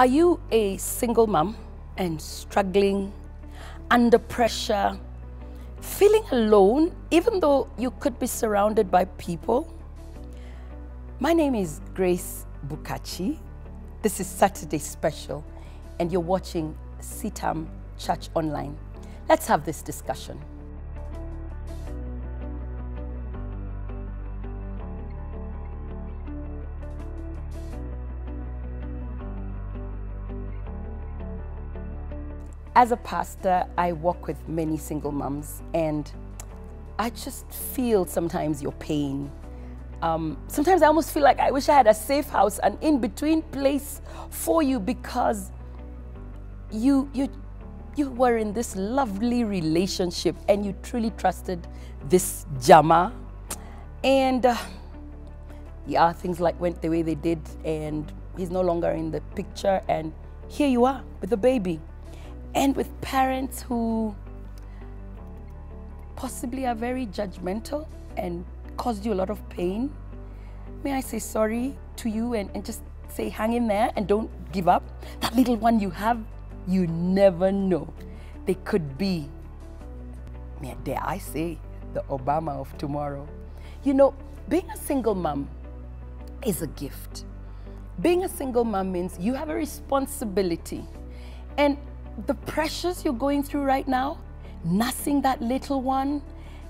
Are you a single mom and struggling, under pressure, feeling alone even though you could be surrounded by people? My name is Grace Bukachi. This is Saturday Special and you're watching CITAM Church Online. Let's have this discussion. As a pastor, I work with many single moms, and I just feel sometimes your pain. Sometimes I almost feel like I wish I had a safe house, an in-between place for you, because you were in this lovely relationship and you truly trusted this Jama. And yeah, things like went the way they did, and he's no longer in the picture, and here you are with a baby. And with parents who possibly are very judgmental and caused you a lot of pain. May I say sorry to you and just say hang in there and don't give up. That little one you have, you never know. They could be, dare I say, the Obama of tomorrow. You know, being a single mom is a gift. Being a single mom means you have a responsibility. And the pressures you're going through right now, nursing that little one,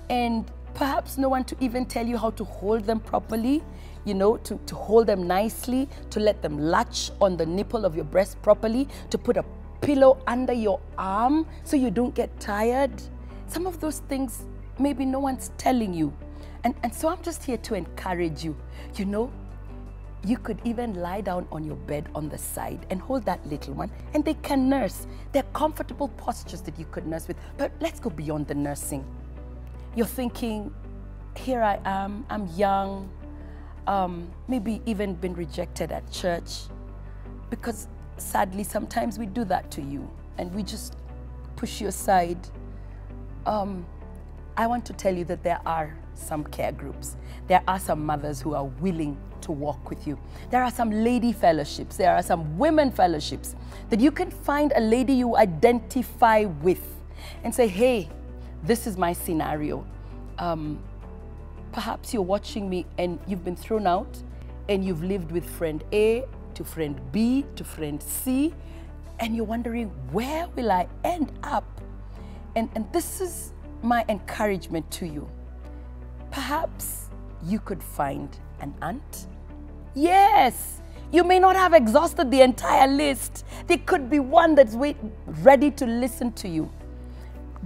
and perhaps no one to even tell you how to hold them properly, you know, to hold them nicely, to let them latch on the nipple of your breast properly, to put a pillow under your arm so you don't get tired. Some of those things, maybe no one's telling you. And so I'm just here to encourage you. You know, you could even lie down on your bed on the side and hold that little one, and they can nurse. They're comfortable postures that you could nurse with. But let's go beyond the nursing. You're thinking, here I am, I'm young, maybe even been rejected at church, because sadly sometimes we do that to you and we just push you aside. I want to tell you that there are some care groups. There are some mothers who are willing to walk with you. There are some lady fellowships. There are some women fellowships that you can find a lady you identify with and say, hey, this is my scenario. Perhaps you're watching me and you've been thrown out and you've lived with friend A to friend B to friend C, and you're wondering, where will I end up? And this is my encouragement to you. Perhaps you could find an aunt. Yes, you may not have exhausted the entire list. There could be one that's ready to listen to you.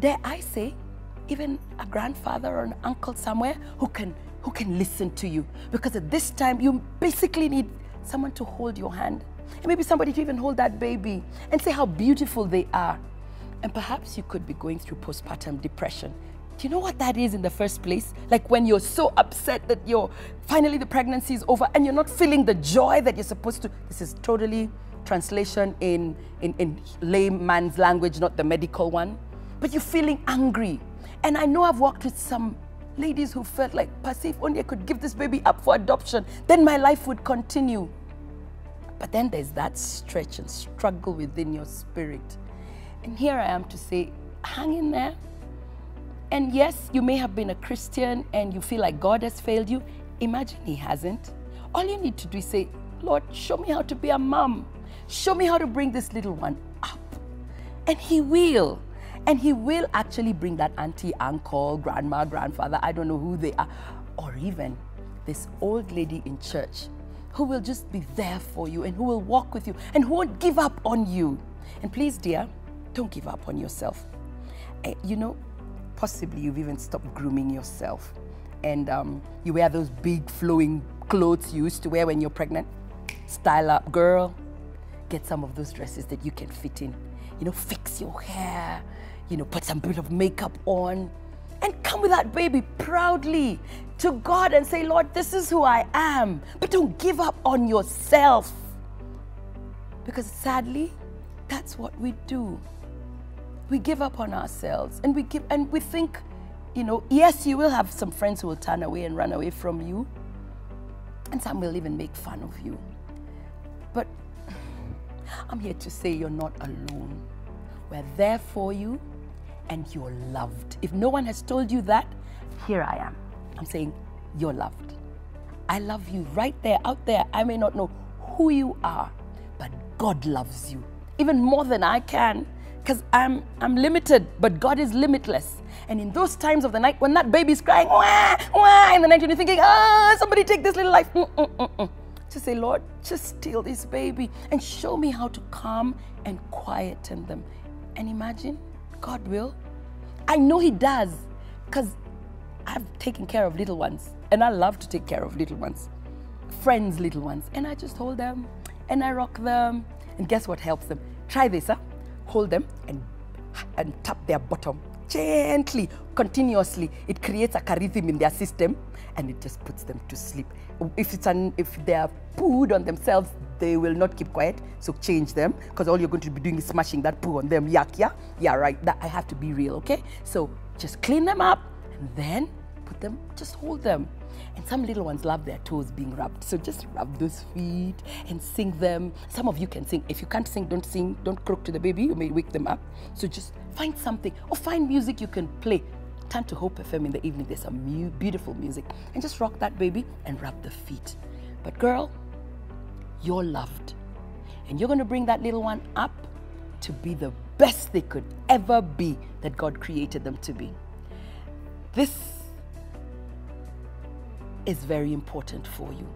Dare I say, even a grandfather or an uncle somewhere who can listen to you. Because at this time, you basically need someone to hold your hand. And maybe somebody to even hold that baby and say how beautiful they are. And perhaps you could be going through postpartum depression. Do you know what that is in the first place? Like when you're so upset that finally the pregnancy is over and you're not feeling the joy that you're supposed to. This is totally translation in layman's language, not the medical one. But you're feeling angry. And I know I've worked with some ladies who felt like, Pastor, if only I could give this baby up for adoption, then my life would continue. But then there's that stretch and struggle within your spirit. And here I am to say, hang in there. And yes, you may have been a Christian and you feel like God has failed you. Imagine He hasn't. All you need to do is say, Lord, show me how to be a mom. Show me how to bring this little one up. And He will. And He will actually bring that auntie, uncle, grandma, grandfather, I don't know who they are, or even this old lady in church who will just be there for you and who will walk with you and who won't give up on you. And please, dear, don't give up on yourself. You know, possibly you've even stopped grooming yourself, and you wear those big flowing clothes you used to wear when you're pregnant. Style up, girl. Get some of those dresses that you can fit in. You know, fix your hair, you know, put some bit of makeup on, and come with that baby proudly to God and say, Lord, this is who I am. But don't give up on yourself, because sadly, that's what we do. We give up on ourselves, and we think, you know, yes, you will have some friends who will turn away and run away from you, and some will even make fun of you. But I'm here to say you're not alone. We're there for you and you're loved. If no one has told you that, here I am. I'm saying you're loved. I love you right there, out there. I may not know who you are, but God loves you even more than I can, because I'm limited, but God is limitless. And in those times of the night when that baby's crying, wah, wah, in the night, and you're thinking, somebody take this little life. Just say, Lord, just steal this baby and show me how to calm and quieten them. And imagine, God will. I know He does, because I've taken care of little ones, and I love to take care of little ones, friends' little ones. And I just hold them and I rock them. And guess what helps them? Try this, huh? Hold them and tap their bottom gently, continuously. It creates a rhythm in their system and it just puts them to sleep. If they are pooed on themselves, they will not keep quiet. So change them, because all you're going to be doing is smashing that poo on them. Yuck, yeah? Yeah, right. That, I have to be real, okay? So just clean them up and then put them, just hold them. And some little ones love their toes being rubbed. So just rub those feet and sing them. Some of you can sing. If you can't sing. Don't croak to the baby. You may wake them up. So just find something or find music you can play. Turn to Hope FM in the evening. There's some beautiful music. And just rock that baby and rub the feet. But girl, you're loved. And you're going to bring that little one up to be the best they could ever be that God created them to be. This is very important for you,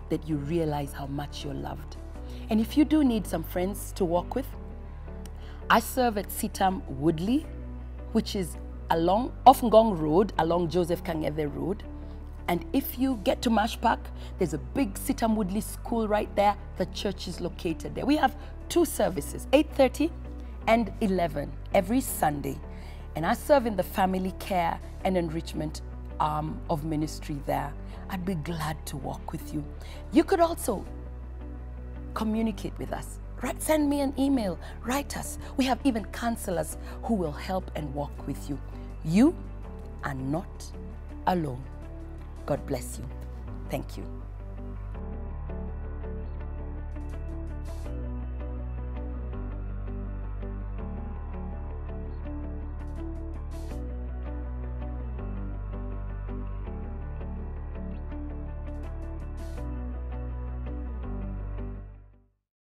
that you realize how much you're loved. And if you do need some friends to walk with, I serve at Sitam Woodley, which is along Offengong Road, along Joseph Kang'ethe Road. And if you get to Marsh Park, there's a big Sitam Woodley school right there. The church is located there. We have 2 services, 8:30 and 11 every Sunday. And I serve in the family care and enrichment arm of ministry there. I'd be glad to walk with you. You could also communicate with us. Send me an email, write us. We have even counselors who will help and walk with you. You are not alone. God bless you. Thank you.